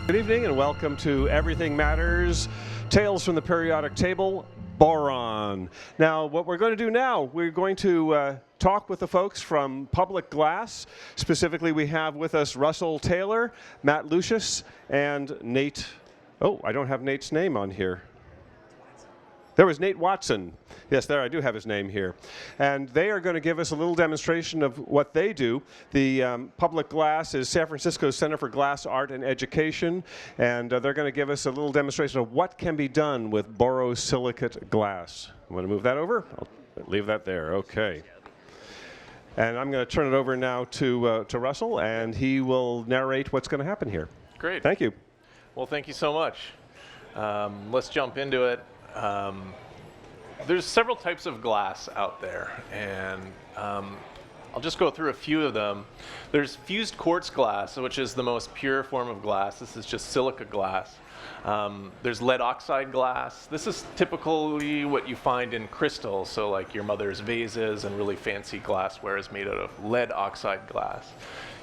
Good evening and welcome to Everything Matters, Tales from the Periodic Table, Boron. Now, what we're going to do now, we're going to talk with the folks from Public Glass. Specifically, we have with us Russell Taylor, Matt Lucius, and Nate. Oh, I don't have Nate's name on here. There was Nate Watson. Yes, there, I do have his name here. And they are going to give us a little demonstration of what they do. The Public Glass is San Francisco's Center for Glass Art and Education, and they're going to give us a little demonstration of what can be done with borosilicate glass. I'm going to move that over. I'll leave that there. Okay. And I'm going to turn it over now to Russell, and he will narrate what's going to happen here. Great. Thank you. Well, thank you so much. Let's jump into it. There's several types of glass out there, and I'll just go through a few of them. There's fused quartz glass, which is the most pure form of glass. This is just silica glass. There's lead oxide glass. This is typically what you find in crystals, so like your mother's vases and really fancy glassware is made out of lead oxide glass.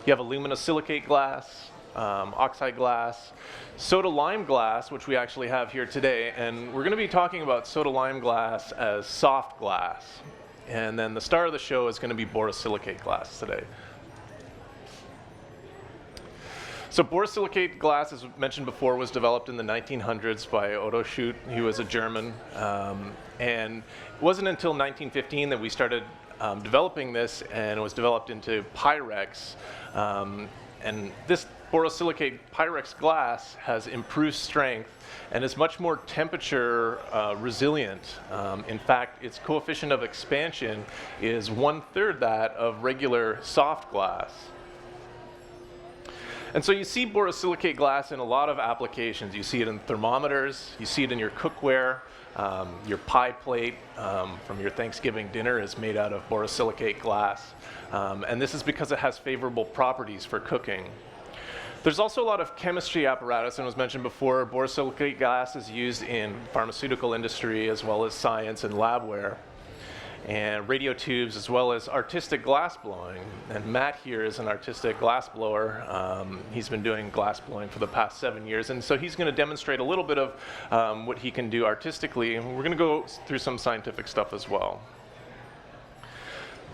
You have aluminosilicate glass, oxide glass, soda lime glass, which we actually have here today, and we're going to be talking about soda lime glass as soft glass. And then the star of the show is going to be borosilicate glass today. So borosilicate glass, as mentioned before, was developed in the 1900s by Otto Schutt. He was a German, and it wasn't until 1915 that we started developing this, and it was developed into Pyrex. And this borosilicate Pyrex glass has improved strength and is much more temperature resilient. In fact, its coefficient of expansion is 1/3 that of regular soft glass. And so you see borosilicate glass in a lot of applications. You see it in thermometers, you see it in your cookware. Your pie plate from your Thanksgiving dinner is made out of borosilicate glass. And this is because it has favorable properties for cooking. There's also a lot of chemistry apparatus, and as mentioned before, borosilicate glass is used in pharmaceutical industry as well as science and labware, and radio tubes as well as artistic glass blowing. And Matt here is an artistic glass blower. He's been doing glass blowing for the past 7 years, and so he's going to demonstrate a little bit of what he can do artistically, and we're going to go through some scientific stuff as well.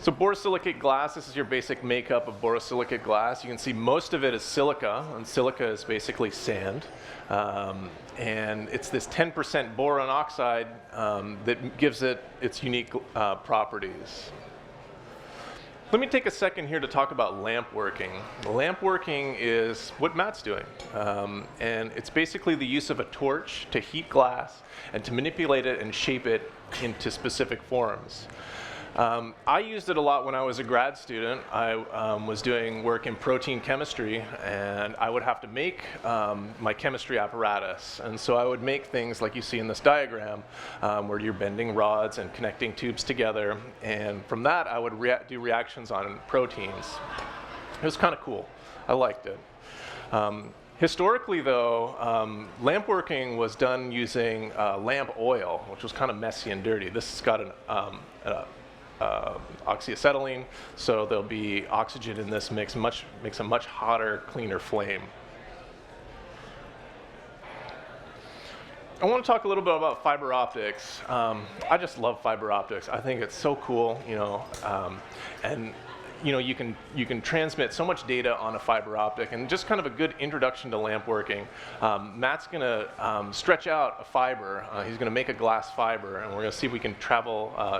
So borosilicate glass, this is your basic makeup of borosilicate glass. You can see most of it is silica, and silica is basically sand. And it's this 10% boron oxide that gives it its unique properties. Let me take a second here to talk about lamp working. Lamp working is what Matt's doing. And it's basically the use of a torch to heat glass and to manipulate it and shape it into specific forms. I used it a lot when I was a grad student. I was doing work in protein chemistry, and I would have to make my chemistry apparatus. And so I would make things like you see in this diagram, where you're bending rods and connecting tubes together. And from that, I would do reactions on proteins. It was kind of cool. I liked it. Historically, though, lamp working was done using lamp oil, which was kind of messy and dirty. This has got an oxyacetylene, so there'll be oxygen in this mix, makes a much hotter, cleaner flame. I want to talk a little bit about fiber optics. I just love fiber optics. I think it's so cool, and you can transmit so much data on a fiber optic, and just kind of a good introduction to lamp working. Matt's going to stretch out a fiber. He's going to make a glass fiber, and we're going to see if we can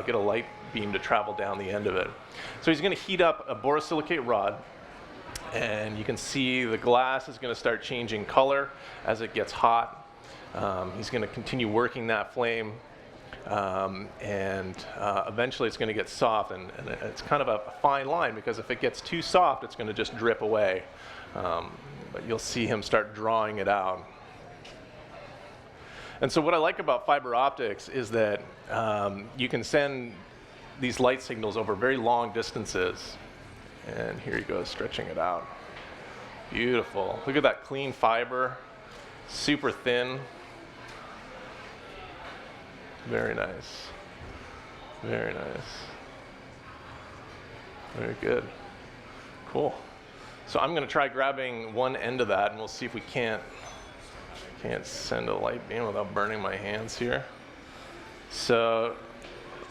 get a light beam to travel down the end of it. So he's going to heat up a borosilicate rod, and you can see the glass is going to start changing color as it gets hot. He's going to continue working that flame. Eventually it's going to get soft, and it's kind of a fine line, because if it gets too soft, it's going to just drip away. But you'll see him start drawing it out. And so what I like about fiber optics is that you can send these light signals over very long distances. And here he goes, stretching it out. Beautiful. Look at that clean fiber, super thin. Very nice. Very nice. Very good. Cool. So I'm going to try grabbing one end of that, and we'll see if we can't Can't send a light beam without burning my hands here. So,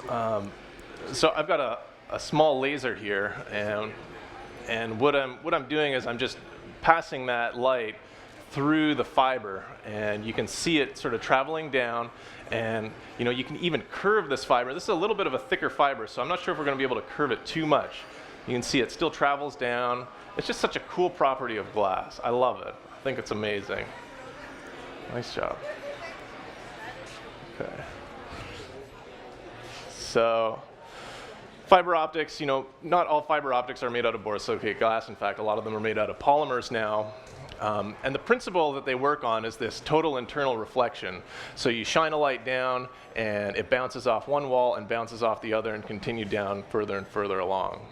so I've got a small laser here, and what I'm doing is I'm just passing that light through the fiber, and you can see it sort of traveling down, and you can even curve this fiber. This is a little bit of a thicker fiber, so I'm not sure if we're going to be able to curve it too much. You can see it still travels down. It's just such a cool property of glass. I love it. I think it's amazing. Nice job. Okay. So fiber optics, not all fiber optics are made out of borosilicate glass. In fact, a lot of them are made out of polymers now. And the principle that they work on is this total internal reflection. So you shine a light down, and it bounces off one wall and bounces off the other and continue down further and further along.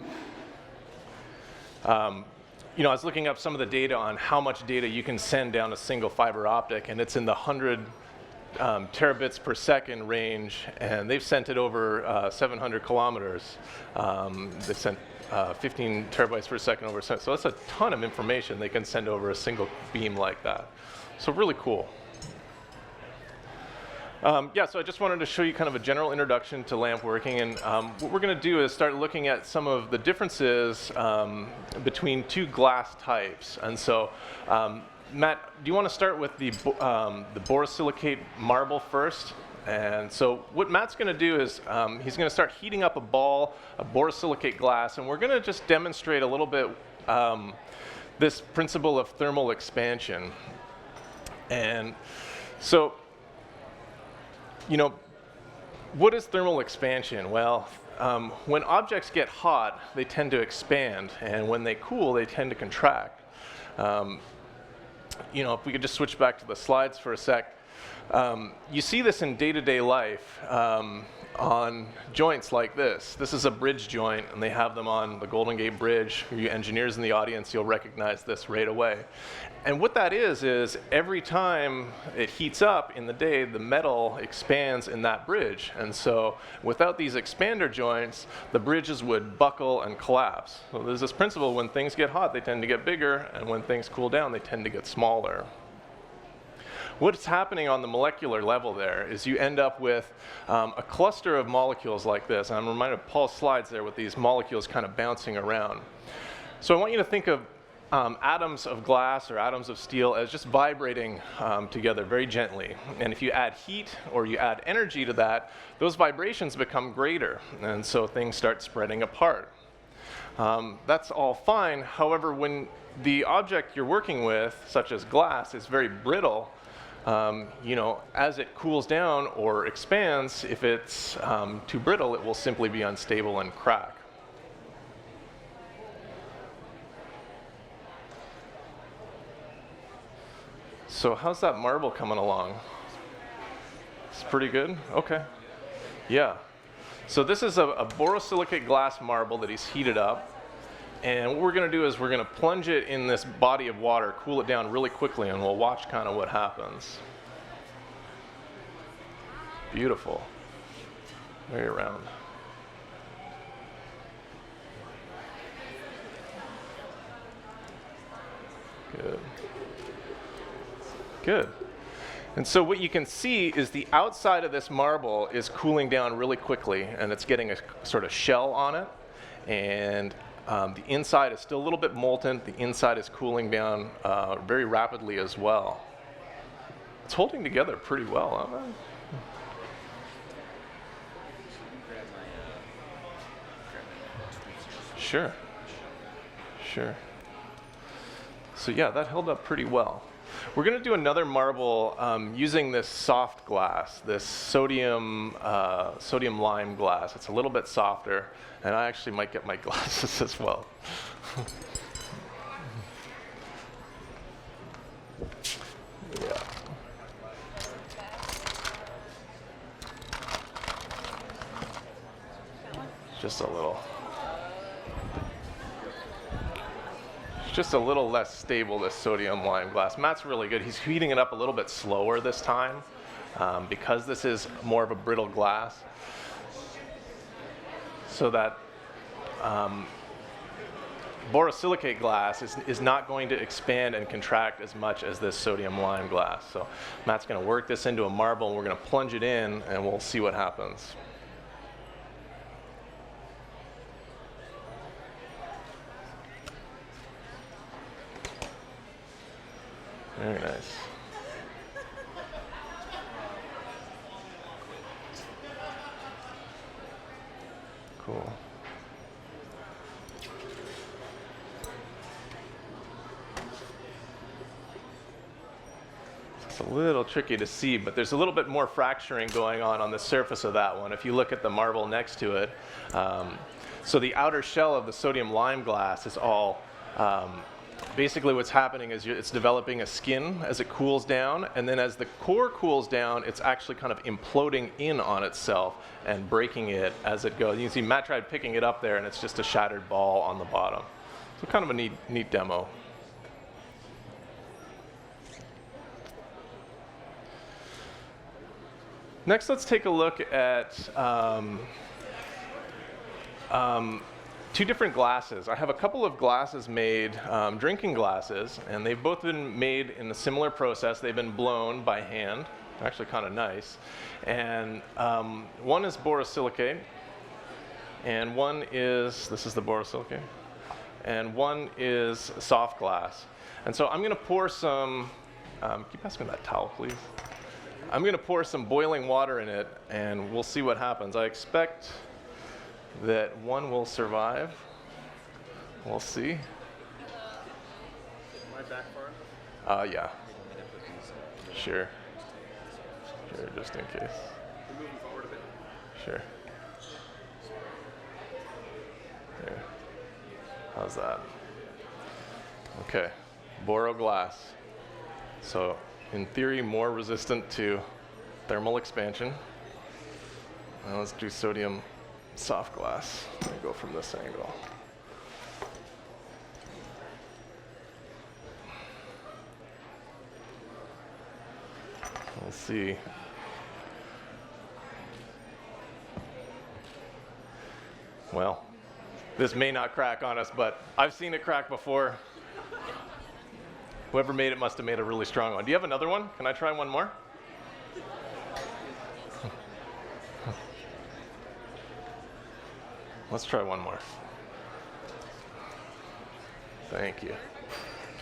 I was looking up some of the data on how much data you can send down a single fiber optic, and it's in the 100 terabits per second range, and they've sent it over 700 kilometers. They've sent 15 terabytes per second over, so that's a ton of information they can send over a single beam like that. So really cool. Yeah, so I just wanted to show you kind of a general introduction to lamp working, and what we're going to do is start looking at some of the differences between two glass types. And so, Matt, do you want to start with the borosilicate marble first? And so what Matt's going to do is he's going to start heating up a ball of borosilicate glass, and we're going to just demonstrate a little bit this principle of thermal expansion. And so, what is thermal expansion? Well, when objects get hot, they tend to expand, and when they cool, they tend to contract. If we could just switch back to the slides for a sec, you see this in day-to-day life on joints like this. This is a bridge joint, and they have them on the Golden Gate Bridge. For you engineers in the audience, you'll recognize this right away. And what that is every time it heats up in the day, the metal expands in that bridge. And so without these expander joints, the bridges would buckle and collapse. So there's this principle: when things get hot, they tend to get bigger, and when things cool down, they tend to get smaller. What's happening on the molecular level there is you end up with a cluster of molecules like this. And I'm reminded of Paul's slides there with these molecules kind of bouncing around. So I want you to think of atoms of glass or atoms of steel as just vibrating together very gently. And if you add heat or you add energy to that, those vibrations become greater. And so things start spreading apart. That's all fine. However, when the object you're working with, such as glass, is very brittle, as it cools down or expands, if it's too brittle, it will simply be unstable and crack. So how's that marble coming along? It's pretty good? Okay. Yeah. So this is a borosilicate glass marble that he's heated up. And what we're going to do is we're going to plunge it in this body of water, cool it down really quickly, and we'll watch kind of what happens. Beautiful. Very round. Good. Good. And so what you can see is the outside of this marble is cooling down really quickly, and it's getting a sort of shell on it. And the inside is still a little bit molten. The inside is cooling down very rapidly as well. It's holding together pretty well, huh? Sure. Sure. So yeah, that held up pretty well. We're going to do another marble using this soft glass, this sodium lime glass. It's a little bit softer, and I actually might get my glasses as well. Yeah. Just a little. Just a little less stable, this sodium lime glass. Matt's really good. He's heating it up a little bit slower this time because this is more of a brittle glass, so that borosilicate glass is not going to expand and contract as much as this sodium lime glass. So Matt's going to work this into a marble, and we're going to plunge it in, and we'll see what happens. Very nice. Cool. It's a little tricky to see, but there's a little bit more fracturing going on the surface of that one. If you look at the marble next to it, so the outer shell of the sodium lime glass is all basically what's happening is it's developing a skin as it cools down, and then as the core cools down, it's actually kind of imploding in on itself and breaking it as it goes. You can see Matt tried picking it up there, and it's just a shattered ball on the bottom. So kind of a neat demo. Next, let's take a look at two different glasses. I have a couple of glasses made, drinking glasses, and they've both been made in a similar process. They've been blown by hand. They're actually kind of nice. And one is borosilicate, and one is, this is the borosilicate, and one is soft glass. And so I'm going to pour some, can you pass me that towel, please? I'm going to pour some boiling water in it, and we'll see what happens. I expect that one will survive. We'll see. Am I back far? Yeah. Sure. Sure, just in case. We're moving forward a bit. Sure. There. How's that? Okay. Boro glass. So, in theory, more resistant to thermal expansion. Now let's do sodium soft glass. Let me go from this angle. We'll see. Well, this may not crack on us, but I've seen it crack before. Whoever made it must have made a really strong one. Do you have another one? Can I try one more? Let's try one more. Thank you.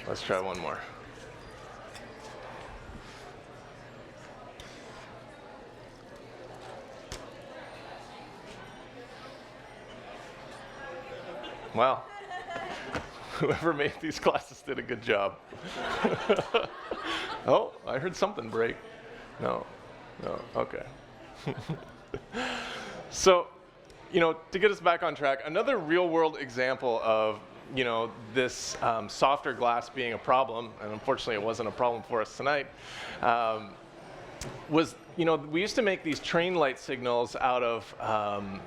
Let's try one more. Wow. Whoever made these glasses did a good job. Oh, I heard something break. No, okay. So, to get us back on track, another real-world example of, this softer glass being a problem, and unfortunately it wasn't a problem for us tonight, was, we used to make these train light signals out of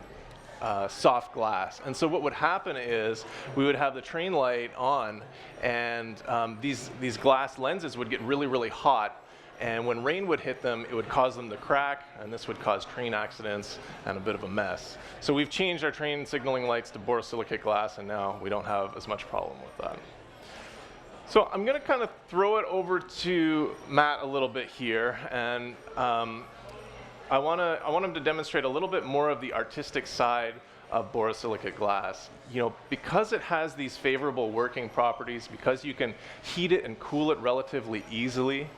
soft glass. And so what would happen is we would have the train light on, and these glass lenses would get really, really hot. And when rain would hit them, it would cause them to crack, and this would cause train accidents and a bit of a mess. So we've changed our train signaling lights to borosilicate glass, and now we don't have as much problem with that. So I'm going to kind of throw it over to Matt a little bit here, and I want him to demonstrate a little bit more of the artistic side of borosilicate glass. Because it has these favorable working properties, because you can heat it and cool it relatively easily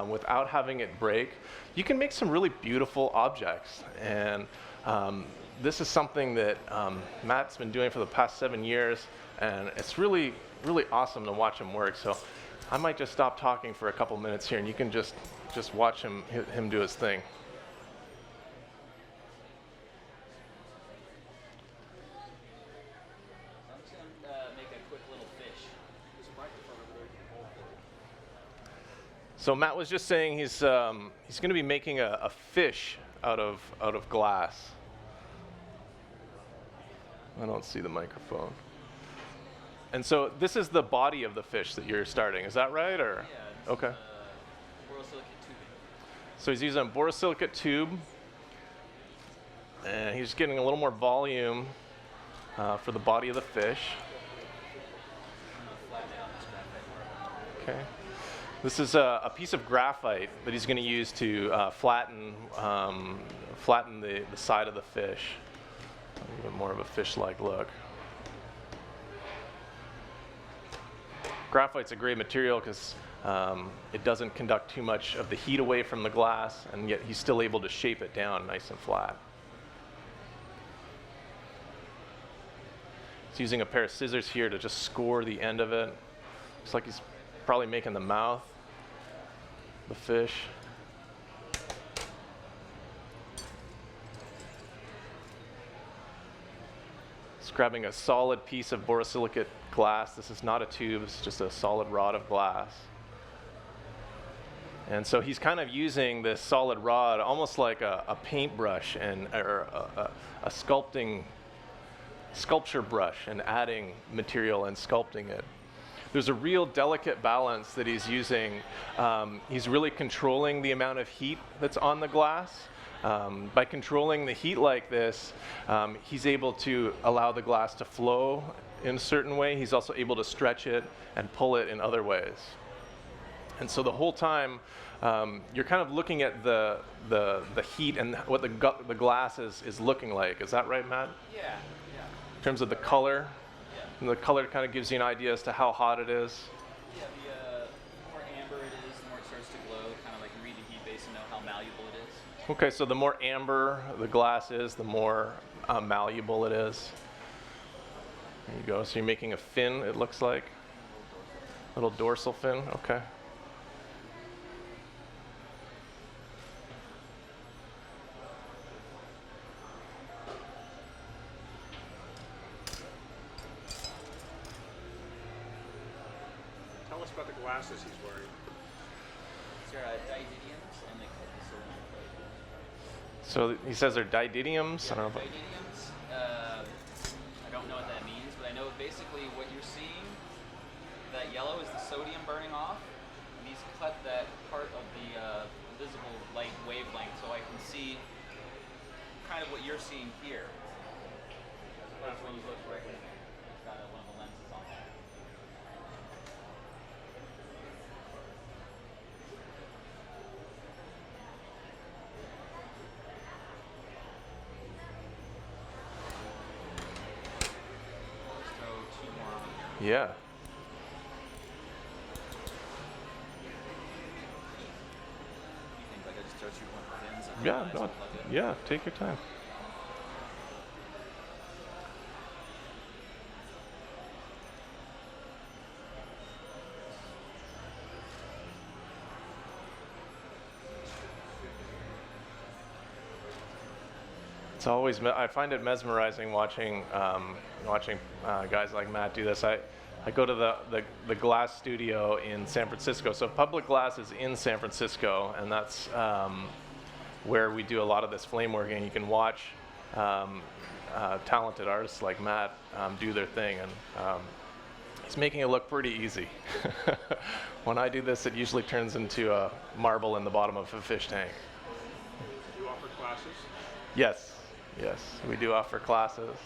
without having it break, you can make some really beautiful objects. And this is something that Matt's been doing for the past 7 years, and it's really, really awesome to watch him work. So I might just stop talking for a couple minutes here, and you can just watch him do his thing. So Matt was just saying he's going to be making a fish out of glass. I don't see the microphone. And so this is the body of the fish that you're starting. Is that right, or? Yeah. Okay. Borosilicate tubing. So he's using a borosilicate tube, and he's getting a little more volume for the body of the fish. Okay. This is a piece of graphite that he's going to use to flatten the side of the fish. A little bit more of a fish-like look. Graphite's a great material because it doesn't conduct too much of the heat away from the glass, and yet he's still able to shape it down nice and flat. He's using a pair of scissors here to just score the end of it. Looks like he's probably making the mouth, the fish. He's grabbing a solid piece of borosilicate glass. This is not a tube, it's just a solid rod of glass. And so he's kind of using this solid rod almost like a paintbrush or a sculpture brush, and adding material and sculpting it. There's a real delicate balance that he's using. He's really controlling the amount of heat that's on the glass. By controlling the heat like this, he's able to allow the glass to flow in a certain way. He's also able to stretch it and pull it in other ways. And so the whole time, you're kind of looking at the heat and what the glass is looking like. Is that right, Matt? Yeah. In terms of the color? Yeah. And the color kind of gives you an idea as to how hot it is. Yeah, the more amber it is, the more it starts to glow. Kind of like read the heat base and know how malleable it is. Okay, so the more amber the glass is, the more malleable it is. There you go. So you're making a fin, it looks like. Little dorsal fin, okay. Tell us about the glasses he's wearing. These are didymiums, and they call them sodium chloride. So he says they're didymiums. I don't know. Didymiums, I don't know what that means, but I know basically what you're seeing, that yellow is the sodium burning off, and these cut that part of the visible light wavelength, so I can see kind of what you're seeing here. That's when you look right when it's got one of the lenses on there. Yeah. Yeah, no, yeah, take your time. It's always, I find it mesmerizing watching guys like Matt do this. I go to the glass studio in San Francisco. So Public Glass is in San Francisco, and that's where we do a lot of this flame work, and you can watch talented artists like Matt do their thing, and he's making it look pretty easy. When I do this, it usually turns into a marble in the bottom of a fish tank. Do you offer classes? Yes, we do offer classes.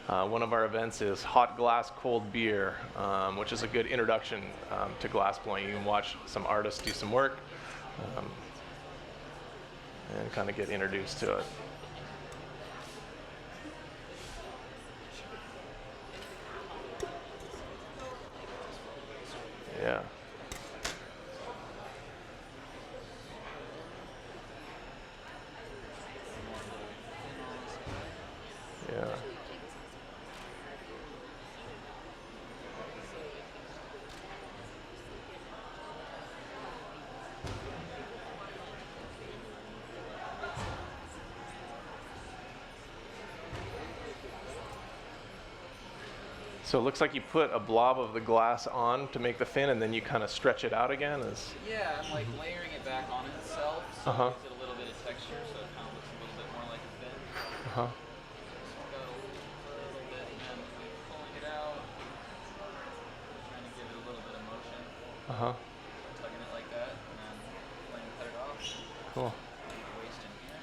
One of our events is hot glass, cold beer, which is a good introduction to glass blowing. You can watch some artists do some work and kind of get introduced to it. Yeah. Yeah. So it looks like you put a blob of the glass on to make the fin, and then you kind of stretch it out again. Yeah, I'm like layering it back on itself, so it gives it a little bit of texture, so it kind of looks a little bit more like a fin. Just go a little bit, and then pulling it out, trying to give it a little bit of motion. Tugging it like that, and then letting it cut it off. Cool. Waste in here.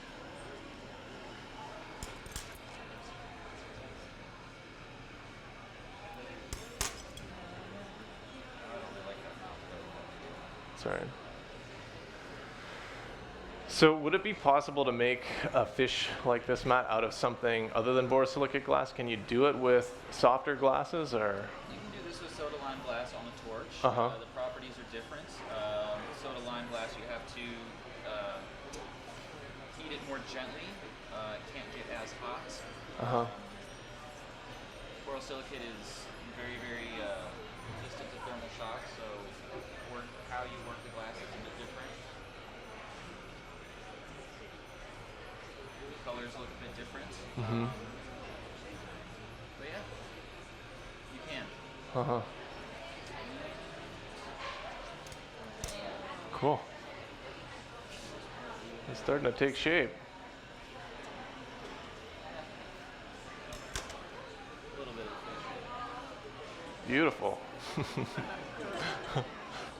Sorry. So would it be possible to make a fish like this, Matt, out of something other than borosilicate glass? Can you do it with softer glasses, or? You can do this with soda lime glass on the torch. The properties are different. Soda lime glass, you have to heat it more gently. It can't get as hot. Borosilicate is very, very resistant to thermal shock, so how you work the glass is a bit different. The colors look a bit different. But yeah, you can. Cool. It's starting to take shape. A little bit of fish. Beautiful.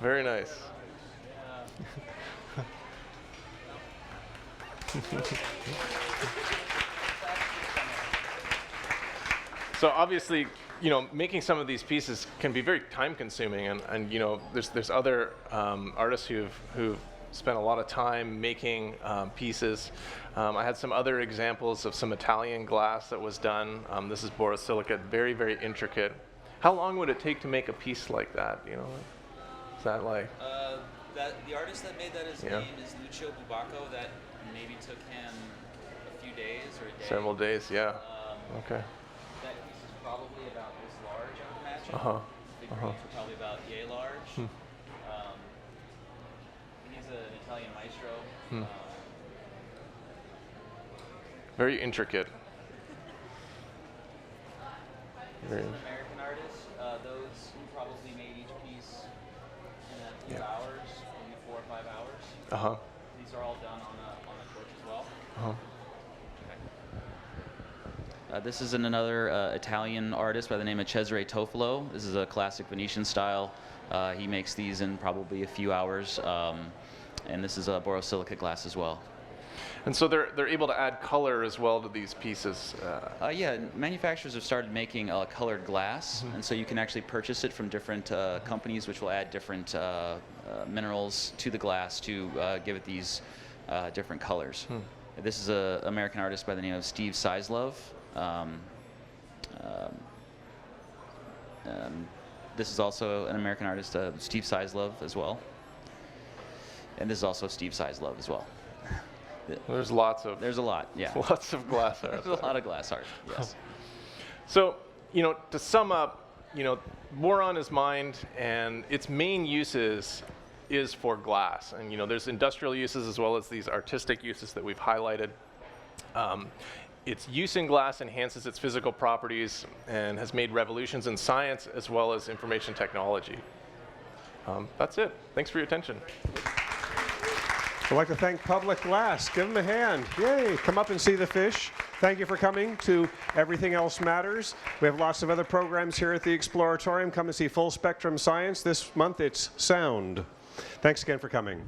Very nice. So obviously, you know, making some of these pieces can be very time consuming, and you know, there's other artists who've spent a lot of time making pieces. I had some other examples of some Italian glass that was done. This is borosilicate, very, very intricate. How long would it take to make a piece like that? You know, is that like? The artist that made that, his name is Lucio Bubacco. That maybe took him a few days or a day. Several days, yeah. Okay. That piece is probably about this large, I would imagine. Big pieces are probably about yay large. He's an Italian maestro. Very intricate. This is an American artist. Those who probably made each piece in a few hours, maybe 4 or 5 hours. These are all done on a torch as well. This is another Italian artist by the name of Cesare Tofolo. This is a classic Venetian style. He makes these in probably a few hours, and this is a borosilicate glass as well. And so they're able to add color as well to these pieces. Yeah, manufacturers have started making colored glass, and so you can actually purchase it from different companies, which will add different minerals to the glass to give it these different colors. This is an American artist by the name of Steve Sizlove. This is also an American artist, Steve Sizlove, as well. And this is also Steve Sizlove as well. There's lots of. There's a lot, yeah. Lots of glass art. There's a lot of glass art, yes. So, you know, to sum up, you know, boron is mined, and its main uses is for glass. And, you know, there's industrial uses as well as these artistic uses that we've highlighted. Its use in glass enhances its physical properties and has made revolutions in science as well as information technology. That's it. Thanks for your attention. I'd like to thank Public Glass. Give them a hand. Yay. Come up and see the fish. Thank you for coming to Everything Else Matters. We have lots of other programs here at the Exploratorium. Come and see Full Spectrum Science. This month it's sound. Thanks again for coming.